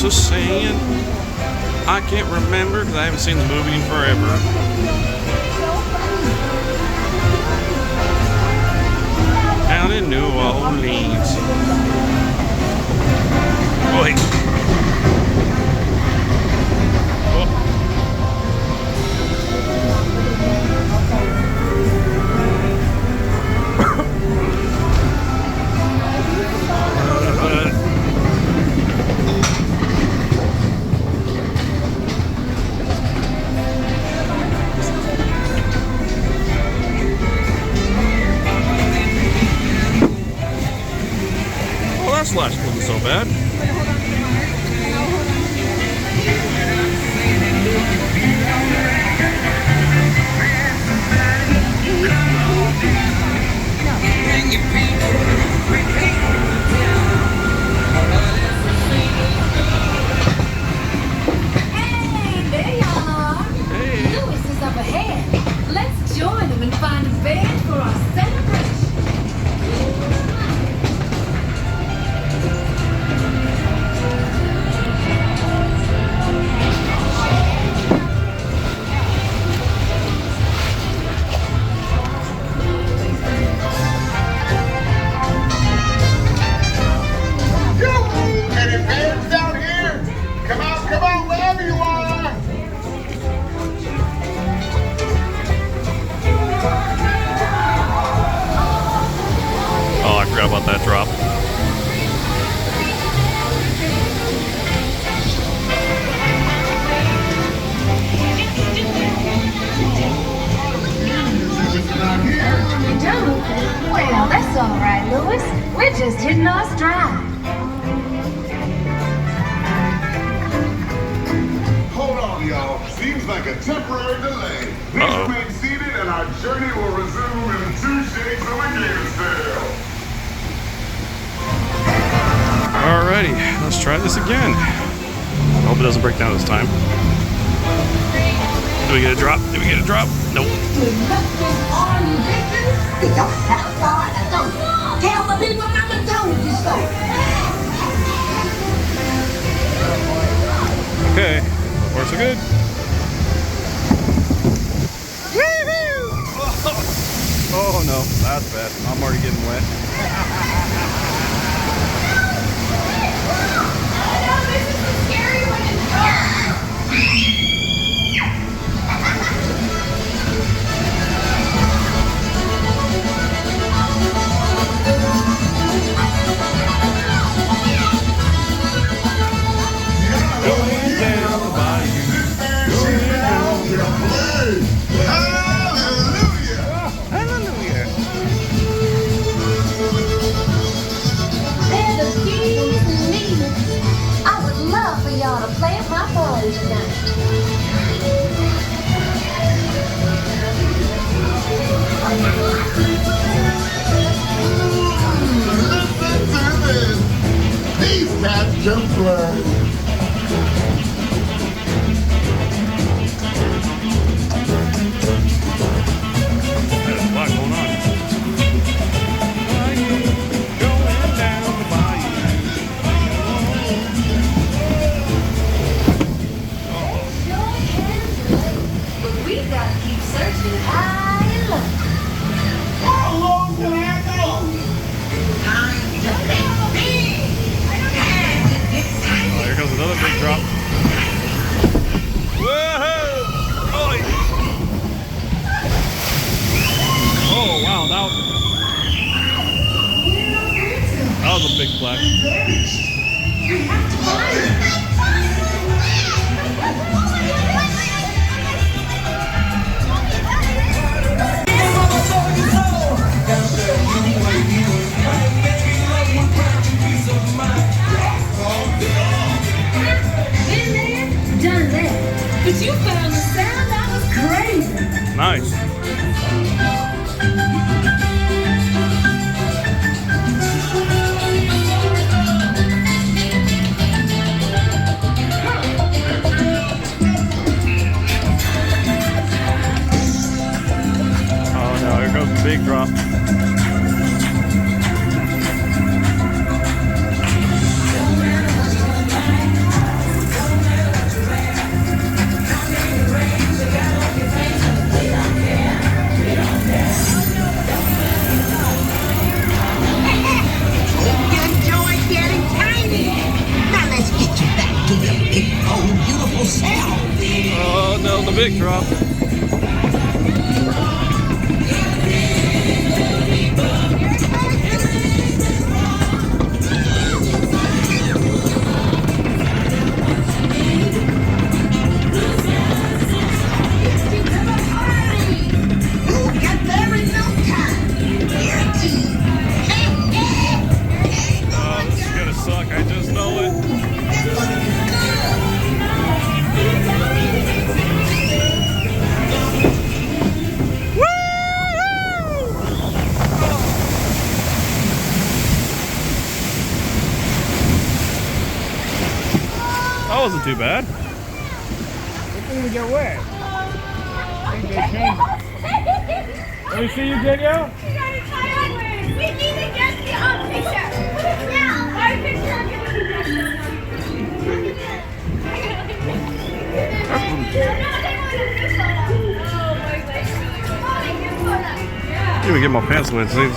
voice is saying. I can't remember because I haven't seen the movie in forever. Down in New Orleans. Wait. Slash wasn't so bad. Hey, there y'all are. Hey. Louis is up ahead. Let's join him and find a band for our celebration. About that drop. Well, that's all right, Louis. We're just hitting our stride. Hold on, y'all. Seems like a temporary delay. Please remain seated and our journey will resume in 2 shakes of a gear sale. Alrighty, let's try this again. I hope it doesn't break down this time. Do we get a drop? Did we get a drop? Nope. Okay, so far so good. Oh no, that's bad. I'm already getting wet. Going down the bayou, going down the play. Hallelujah! Hallelujah! There's a few needed. I would love for y'all to play at my party tonight. Listen to this. These cats can play. There's a lot going on. Going down the bayou. But we gotta keep searching high and low. How long can I go? Oh, here comes another big drop. Whoa! Oh, wow, that was a big splash. We have to find it. Been there, done that. But you found the sound that was crazy. Nice. Oh no, here goes the big drop. Oh no, the big drop. That wasn't too bad. It didn't get wet. I think they changed it. Let me see you, Danielle. We need to get the picture. Yeah, our picture. Let me get my pants wet. See?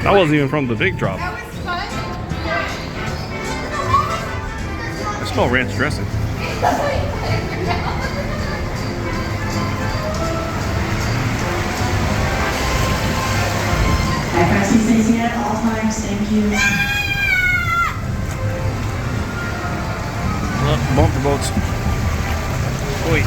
That wasn't even from the big drop. That was fun. I smell ranch dressing. I press these things here at all times, thank you. Bumper boats. Oi.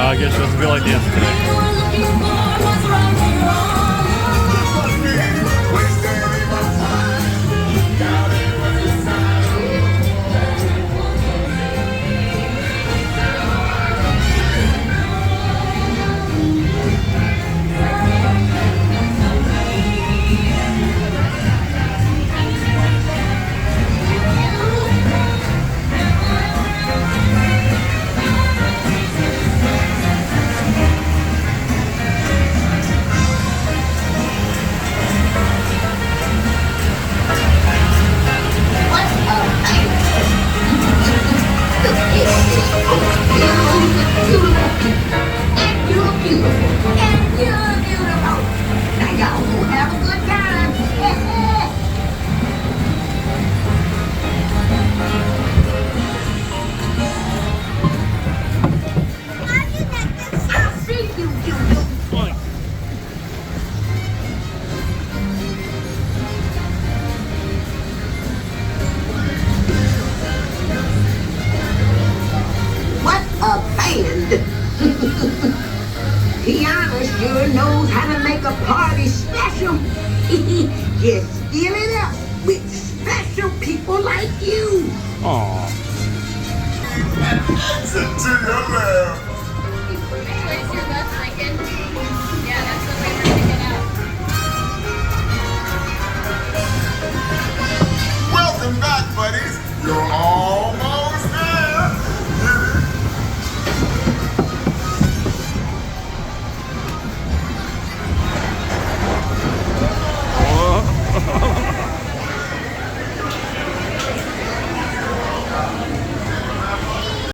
I guess it doesn't feel like yesterday. Tiana sure knows how to make a party special. Just fill it up with special people like you. Aww. To your left.